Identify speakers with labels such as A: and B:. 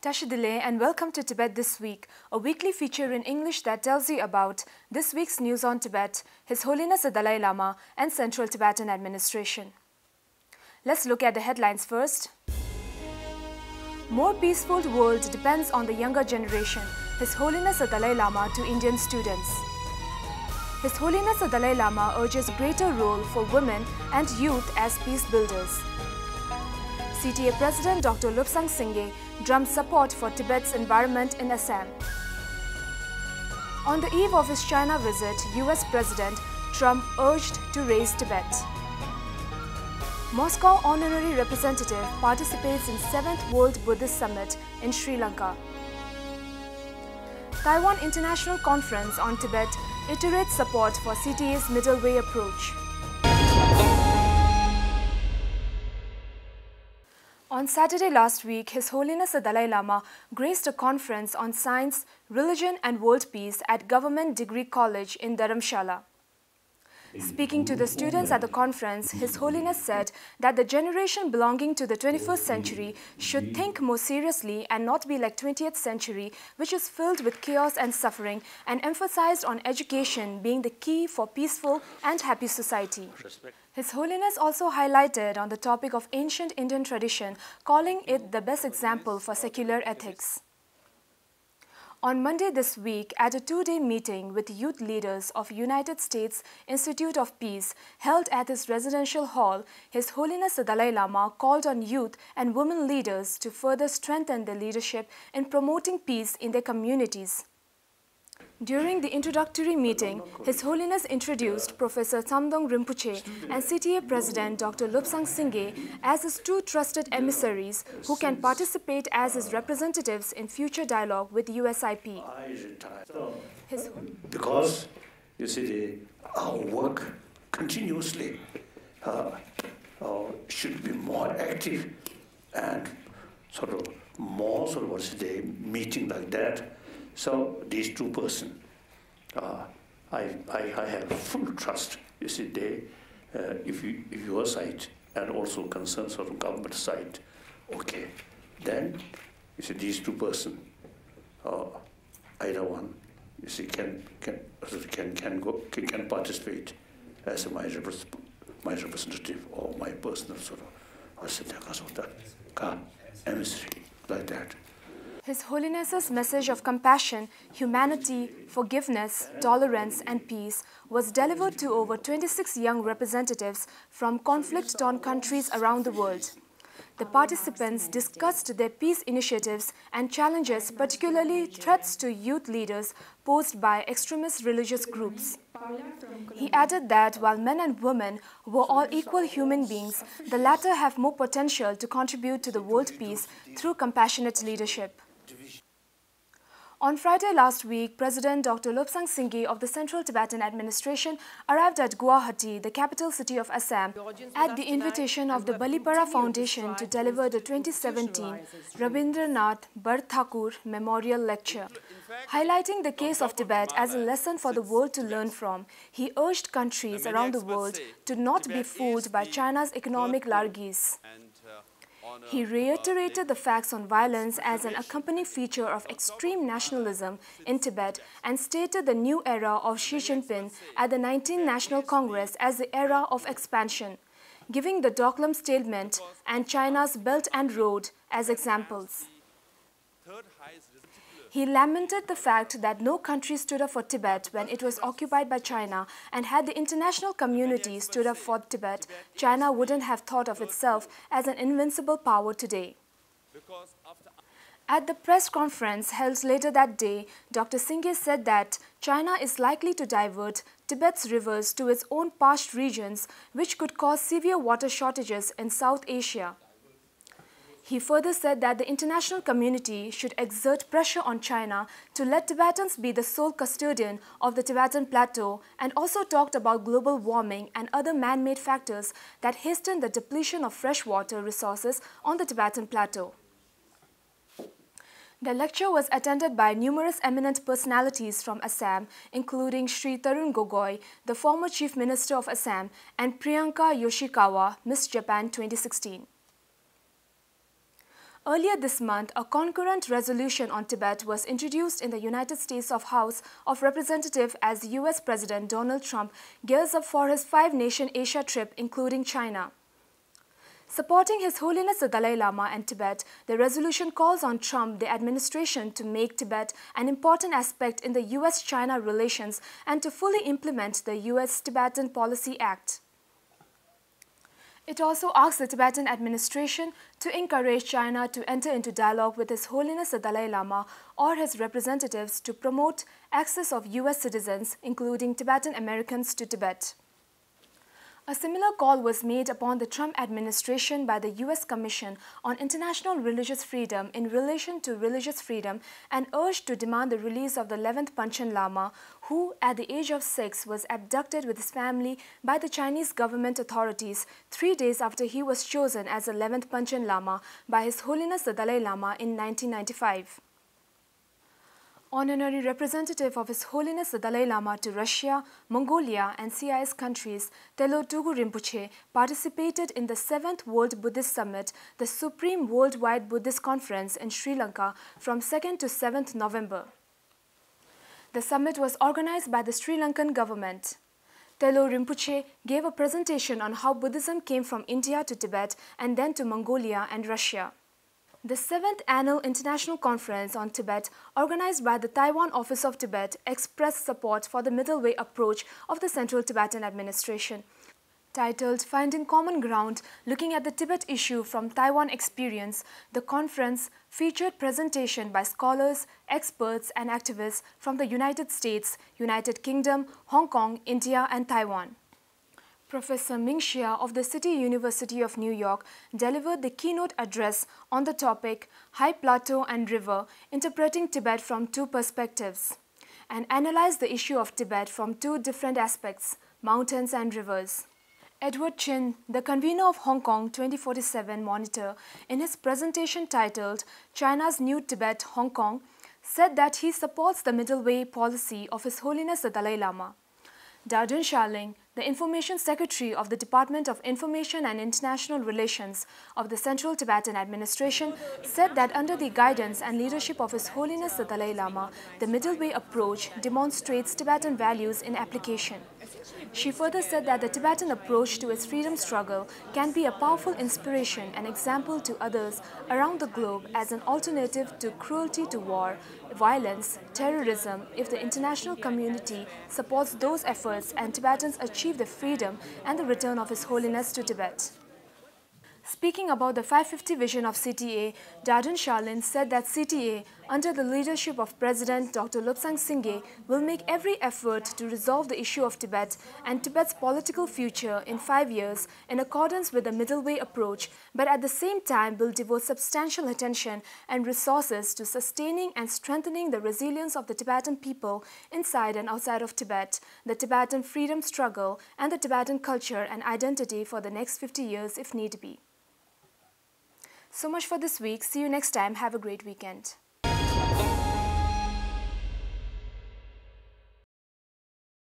A: Tashidile and welcome to Tibet This Week, a weekly feature in English that tells you about this week's news on Tibet, His Holiness the Dalai Lama and Central Tibetan Administration. Let's look at the headlines first. More peaceful world depends on the younger generation, His Holiness the Dalai Lama to Indian students. His Holiness the Dalai Lama urges greater role for women and youth as peace builders. CTA President Dr. Lobsang Singye drums support for Tibet's environment in Assam. On the eve of his China visit, US President Trump urged to raise Tibet. Moscow honorary representative participates in 7th World Buddhist Summit in Sri Lanka. Taiwan International Conference on Tibet iterates support for CTA's middle way approach. On Saturday last week, His Holiness the Dalai Lama graced a conference on science, religion and world peace at Government Degree College in Dharamshala. Speaking to the students at the conference, His Holiness said that the generation belonging to the 21st century should think more seriously and not be like 20th century, which is filled with chaos and suffering, and emphasized on education being the key for peaceful and happy society. His Holiness also highlighted on the topic of ancient Indian tradition, calling it the best example for secular ethics. On Monday this week, at a two-day meeting with youth leaders of United States Institute of Peace held at his residential hall, His Holiness the Dalai Lama called on youth and women leaders to further strengthen their leadership in promoting peace in their communities. During the introductory meeting, His Holiness introduced Professor Tsamdong Rinpoche and CTA President Dr. Lobsang Singye as his two trusted emissaries who can participate as his representatives in future dialogue with USIP.
B: Because, you see, our work continuously should be more active and meeting like that. So these two persons, I have full trust. You see, they, if your side and also concerns from government side, okay, then you see these two persons, either one, you see, can participate as my representative or my personal emissary like that.
A: His Holiness's message of compassion, humanity, forgiveness, tolerance and peace was delivered to over 26 young representatives from conflict-torn countries around the world. The participants discussed their peace initiatives and challenges, particularly threats to youth leaders posed by extremist religious groups. He added that while men and women were all equal human beings, the latter have more potential to contribute to the world peace through compassionate leadership. On Friday last week, President Dr. Lobsang Singye of the Central Tibetan Administration arrived at Guwahati, the capital city of Assam, at the invitation of the Balipara Foundation to deliver the 2017 Rabindranath Barthakur Memorial Lecture. Highlighting the case of Tibet as a lesson for the world to learn from, he urged countries around the world to not be fooled by China's economic largesse. He reiterated the facts on violence as an accompanying feature of extreme nationalism in Tibet and stated the new era of Xi Jinping at the 19th National Congress as the era of expansion, giving the Doklam stalemate and China's Belt and Road as examples. He lamented the fact that no country stood up for Tibet when it was occupied by China, and had the international community stood up for Tibet, China wouldn't have thought of itself as an invincible power today. At the press conference held later that day, Dr. Singye said that China is likely to divert Tibet's rivers to its own parched regions, which could cause severe water shortages in South Asia. He further said that the international community should exert pressure on China to let Tibetans be the sole custodian of the Tibetan plateau, and also talked about global warming and other man-made factors that hasten the depletion of freshwater resources on the Tibetan plateau. The lecture was attended by numerous eminent personalities from Assam, including Sri Tarun Gogoi, the former Chief Minister of Assam, and Priyanka Yoshikawa, Miss Japan 2016. Earlier this month, a concurrent resolution on Tibet was introduced in the United States House of Representatives as US President Donald Trump gears up for his five-nation Asia trip, including China. Supporting His Holiness the Dalai Lama and Tibet, the resolution calls on Trump, the administration, to make Tibet an important aspect in the US-China relations and to fully implement the US-Tibetan Policy Act. It also asks the Tibetan administration to encourage China to enter into dialogue with His Holiness the Dalai Lama or his representatives to promote access of US citizens, including Tibetan Americans, to Tibet. A similar call was made upon the Trump administration by the US Commission on International Religious Freedom in relation to religious freedom and urged to demand the release of the 11th Panchen Lama, who, at the age of 6, was abducted with his family by the Chinese government authorities 3 days after he was chosen as the 11th Panchen Lama by His Holiness the Dalai Lama in 1995. Honorary representative of His Holiness the Dalai Lama to Russia, Mongolia and CIS countries, Telo Tugu Rinpoche, participated in the 7th World Buddhist Summit, the Supreme Worldwide Buddhist Conference in Sri Lanka from 2nd to 7th November. The summit was organized by the Sri Lankan government. Telo Rinpoche gave a presentation on how Buddhism came from India to Tibet and then to Mongolia and Russia. The 7th Annual International Conference on Tibet, organized by the Taiwan Office of Tibet, expressed support for the middle way approach of the Central Tibetan Administration. Titled Finding Common Ground, Looking at the Tibet Issue from Taiwan Experience, the conference featured presentation by scholars, experts and activists from the United States, United Kingdom, Hong Kong, India and Taiwan. Professor Ming Xia of the City University of New York delivered the keynote address on the topic High Plateau and River, Interpreting Tibet from Two Perspectives, and analyzed the issue of Tibet from two different aspects, mountains and rivers. Edward Chin, the convener of Hong Kong 2047 Monitor, in his presentation titled China's New Tibet, Hong Kong, said that he supports the middle way policy of His Holiness the Dalai Lama. Dardun Sharling, the Information Secretary of the Department of Information and International Relations of the Central Tibetan Administration, said that under the guidance and leadership of His Holiness the Dalai Lama, the middle way approach demonstrates Tibetan values in application. She further said that the Tibetan approach to its freedom struggle can be a powerful inspiration and example to others around the globe as an alternative to cruelty to war, violence, terrorism if the international community supports those efforts and Tibetans achieve the freedom and the return of His Holiness to Tibet. Speaking about the 550 vision of CTA, Dardun Sharling said that CTA, under the leadership of President Dr. Lobsang Singye, will make every effort to resolve the issue of Tibet and Tibet's political future in 5 years in accordance with the middle way approach, but at the same time will devote substantial attention and resources to sustaining and strengthening the resilience of the Tibetan people inside and outside of Tibet, the Tibetan freedom struggle, and the Tibetan culture and identity for the next 50 years if need be. So much for this week. See you next time. Have a great weekend.